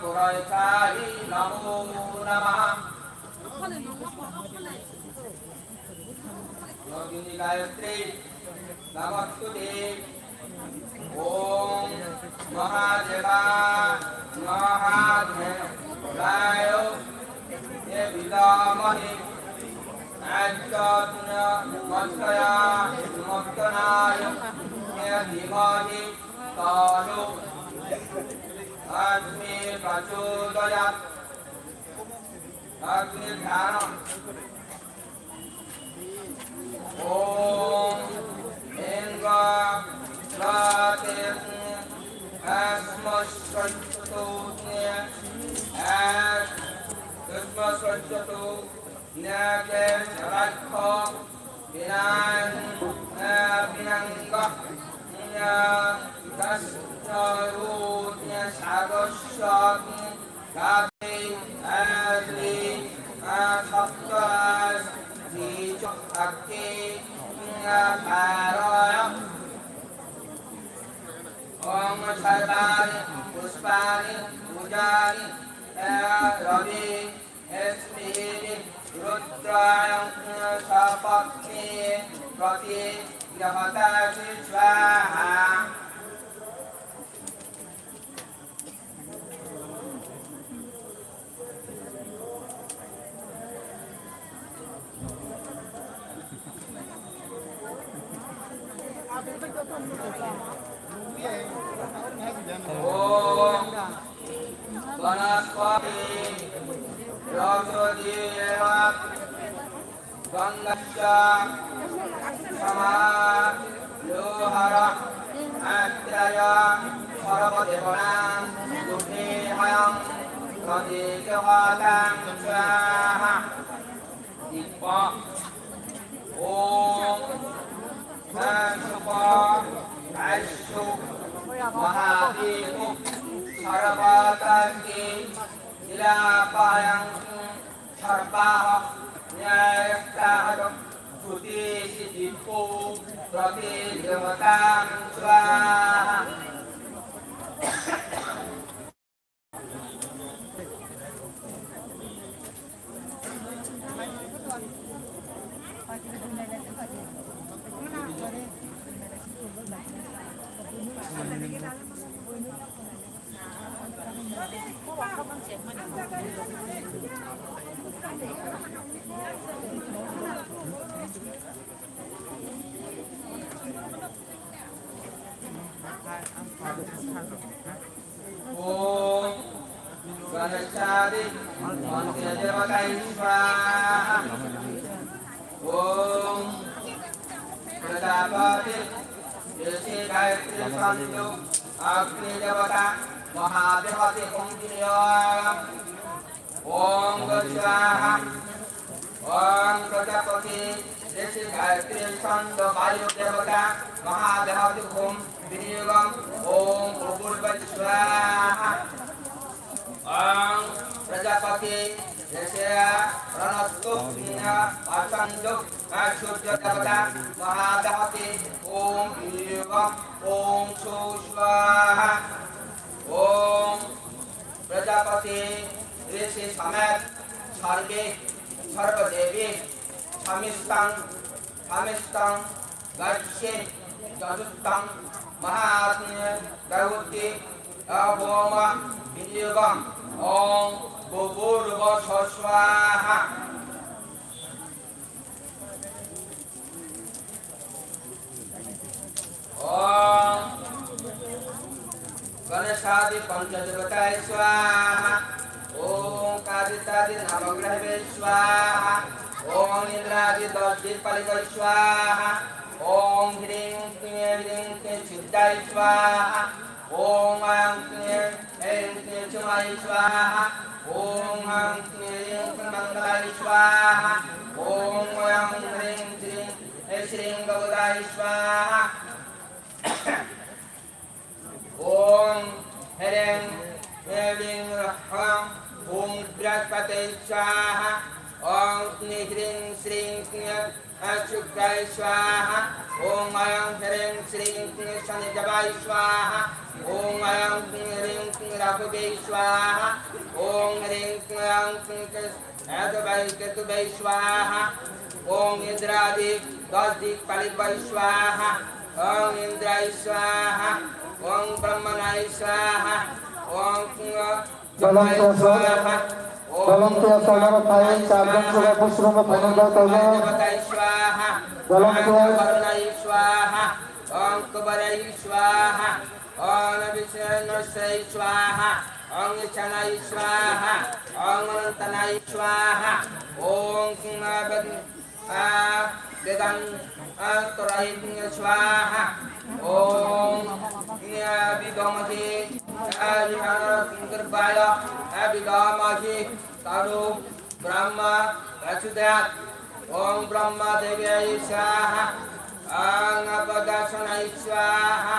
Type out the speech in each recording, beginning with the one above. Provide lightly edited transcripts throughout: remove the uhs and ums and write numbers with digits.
पुरैतायै नमो नमः योगिनी गायत्री नमस्तुते ओम महादेवा महादेवाय ये विदामहि अज्ञातुन मत्तया मत्तनाय ये धीमहि तानो अग्नि प्रचोदयात् अग्नि ध्यानम् ओम इंद्रा प्रातेस्म अस्मश्चतो अस्मश्चतो नके शरत्खो विनान विनंग दशरून्य सागस्यं काते अग्नि सप्तास Akti Paraya Om Sarvani Puspani Pujani Ravi Esmini Rudraya Sapakti Prati Grahatasi Swaha Om Vanaspati Raghadeva Gangasya Sama Lohara Atraya Sarvadevanam Dukhnehayam Radhikahatam Swaha Dipa Om Sansupa Ashu Mahadevu Sarvatanti Silapayang Sarvaha Nyayakadam Suti Siddhipo Prati Devatam Swaha Om Ganeshadi Mantra Devatai Swaha Om Prajapati Yesi Gayatri Santu Agni Devata Mahadevati Kumtiniya Om Gajwaha Om Prajapati Yesi Gayatri Santu Vayu Devata Mahadevati Kumtiniya Om Purvajwaha Om Prajapati Yesya Ranastu Niya Asanjuk Asyurja Devata Mahadevati Om Purva Om Suswaha Om Prajapati Rishi Samet Sarve Sarvadevi Samistang Gatshe Jajutang Mahatnya Garuti Avoma Vidyagam Om Buburva Soswaha Om Ganeshadi Panchadevatai Swaha Om Kaditadi Navagrahe Swaha Om Indradi Dodit Palikai Swaha Om Hring Hring Chiddai Swaha Om Hring Chumai Swaha Om Hring Mangalai Swaha Om Hring Shring Gaudai Swaha Om Hring Hring Raham Om Brahpate Swaha Om Hring Shring Ashukrai Swaha Om Hring Shring Sanijavai Swaha ॐ ऐं ह्रीं रघुवे स्वाहा ॐ ह्रीं क्लीं केतुवे स्वाहा ॐ इंद्रादि 10 दिक् पालितवै स्वाहा ॐ इंद्राय स्वाहा ॐ ब्रह्मणाय स्वाहा ॐ जमाय स्वाहा dalam tiap saudara paling cabang sudah pusruma panjang tahun स्वाहा dalam tiap वरुणाय स्वाहा ॐ कुबराय स्वाहा ॐ विष्णुश्रय स्वाहा ॐ ईशानाय स्वाहा ॐ अनंतनाय स्वाहा ॐ वेदं तोराय स्वाहा ॐ विदमहे गर्भाय विदमहे तनु ब्रह्म प्रचोदयात् ॐ ब्रह्मदेव्याय स्वाहा ॐ पदाशनाय स्वाहा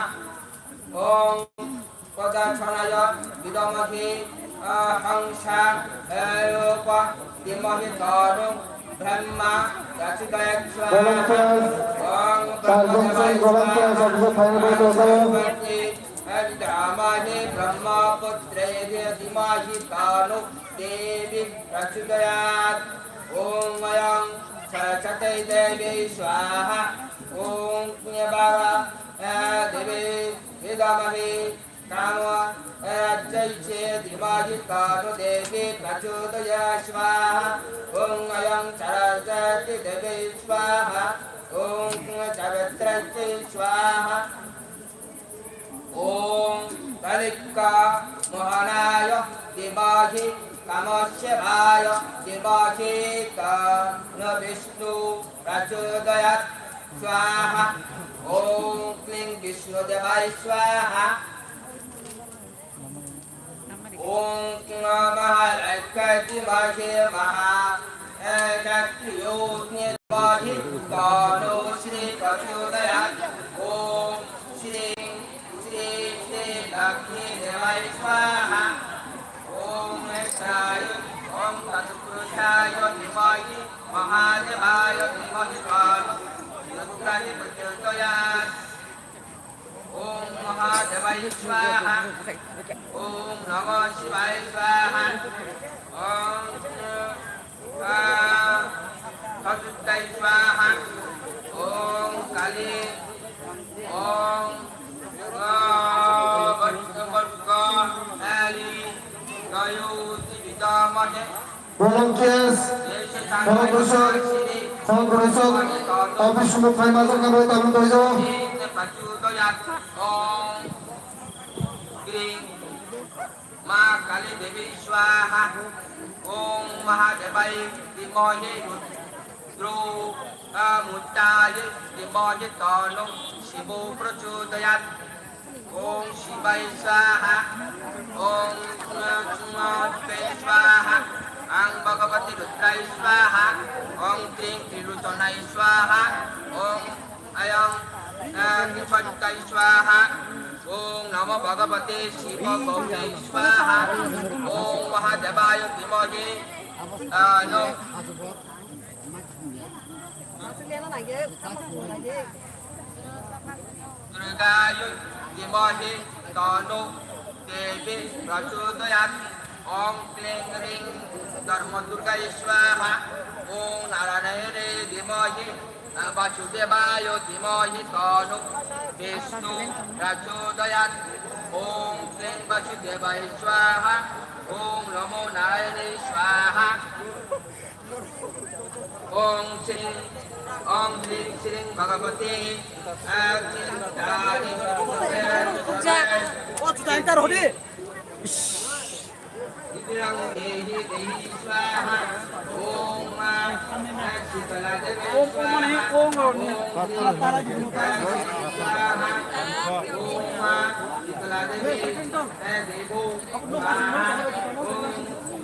ॐ पदाशनाय विदमहे हंसा रूप धीमहि तनु ब्रह्म प्रचोदयात् dalam स्वाहा tiap dalam tiap sabda paling berdoa रामाने ब्रह्मपुत्रे धीमहि तनु देवी प्रचोदयात् ॐ अयं सरस्वती देवी स्वाहा ॐ पुण्यभावा देवी विदमहे नमो राज्यैषे धीमहि तनु देवी प्रचोदयात् स्वाहा ॐ अयं सरस्वती देवी स्वाहा ॐ सावित्री स्वाहा ॐ कलिका मोहनाय धीमहि कामस्यभाय धीमहि तन्नो विष्णु प्रचोदयात् स्वाहा ॐ क्लीं विष्णुदेवाय स्वाहा ॐ महालक्ष्मीमहे महालक्ष्म्योऽग्नि धीमहि तन्नो श्री प्रचोदयात् ॐ श्रीं लक्ष्मी देवाय स्वाहा ॐ नेत्राय ॐ तत्पुरुषाय धीमहि महादेवाय धीमहि रुद्राय प्रचोदयात् ॐ महादेवाय स्वाहा ॐ नमः शिवाय स्वाहा ॐ सतुष्टाय स्वाहा ॐ काली ॐ dalam kias dalam besar dalam besar tapi semua paling masuk kalau tamu terjauh Ma Kali Devi Swaha Om Mahadevai Dhimohi Rudro Mutaya Dhimohi Tanu Shivo Prachodayat Om Shivai Swaha Om Sumate Swaha Ang Bhagavati Rudrai Swaha Om Kling Kirutanai Swaha Om Ayam Nipatai Swaha Om Namo Bhagavate Shiva Gauri Swaha Om Mahadevaya Dhimohi Tanu Durgaya Dhimohi Tanu Devi Prachodayat Om Kling Ring Dharma Durga Swaha Om Narayane Dhimohi Vasudevaya Dhimohi Tanu Vishnu Prachodayat Om Kling Vasudevaya Swaha Om Namo Narayane Swaha Om Shri Shri Bhagavate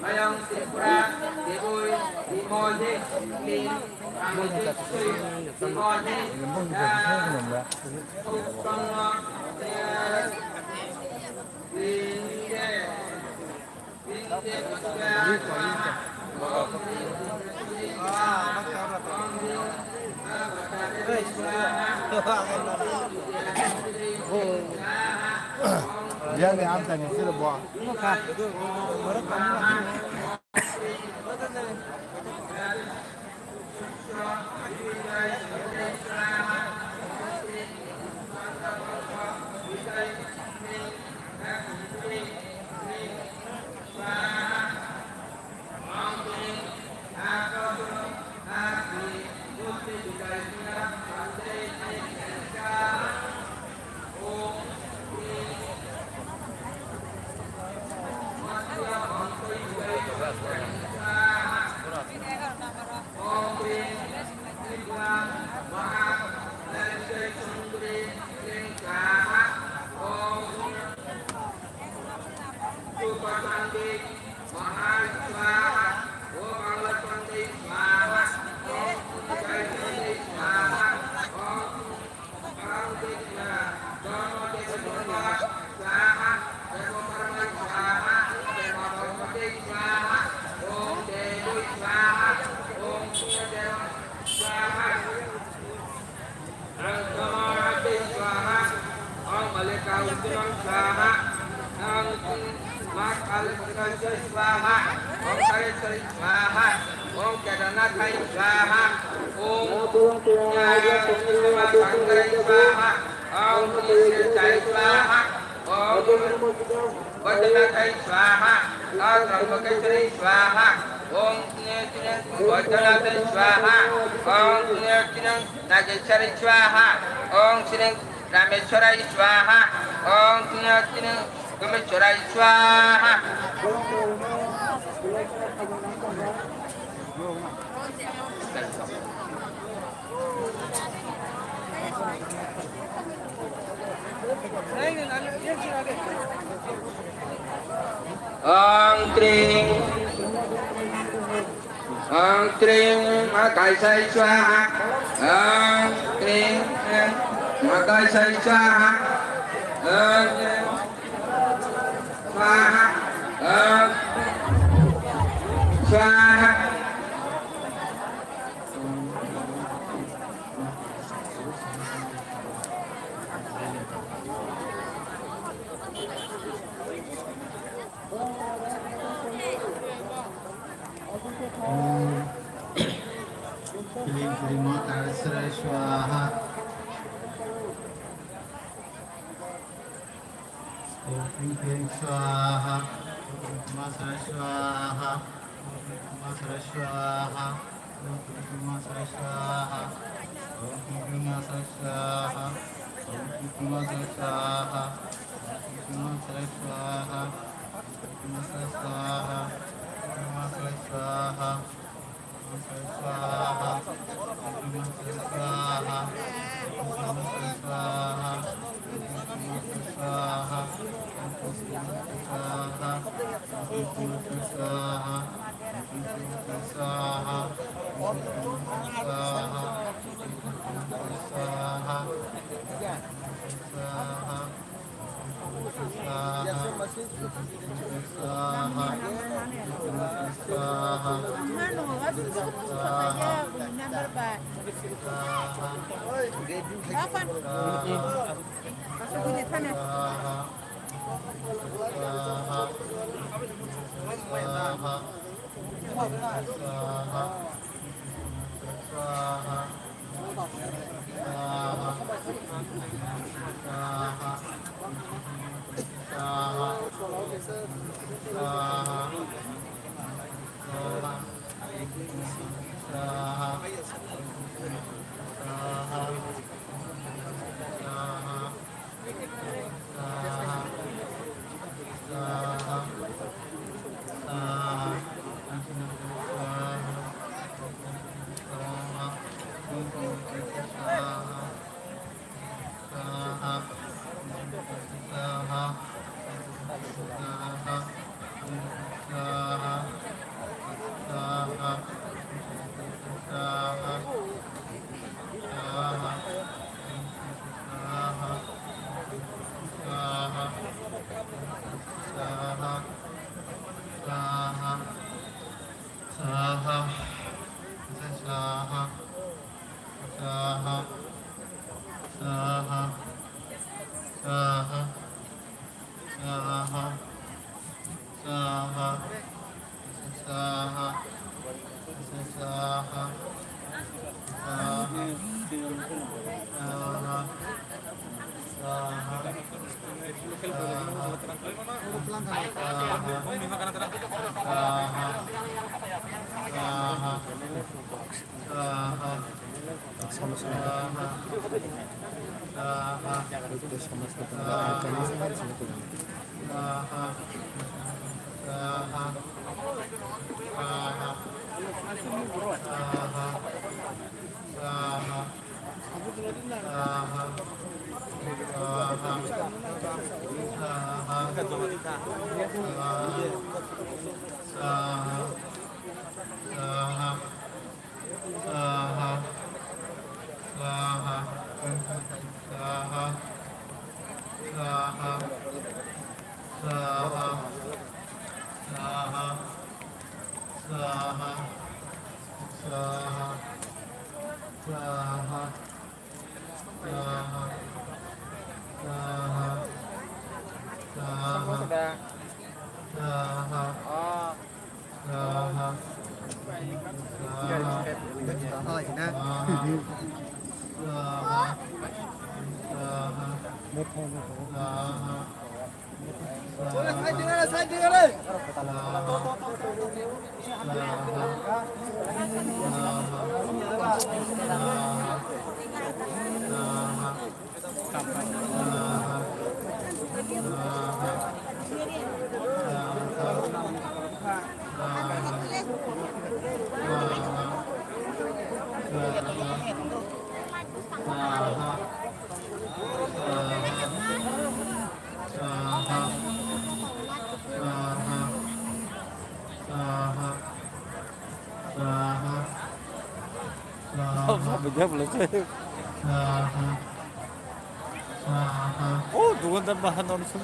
Ayam Tripura Dewi Dhimohi Kling Dhimohi Uttama Yang ni amta ni sila buat. Rameshwarai Swaha, Om Tinyatina Rameshwarai Swaha. Om Tring Makai Sai Swaha, Om Tring Makai Sai Swaha, Om Swaha, Om Swaha. Kilim kilima tarsrai swaha. Om kilim swaha. Masrai swaha. Masrai swaha. Om kilim masrai swaha. Om kilim masrai swaha. Om kilim masrai swaha. Om kilim masrai swaha. Om masrai swaha. Om masrai swaha. Swaha, Swaha, Swaha, Swaha, সমস্ত আয়তনে Oh, doon na bahan on sa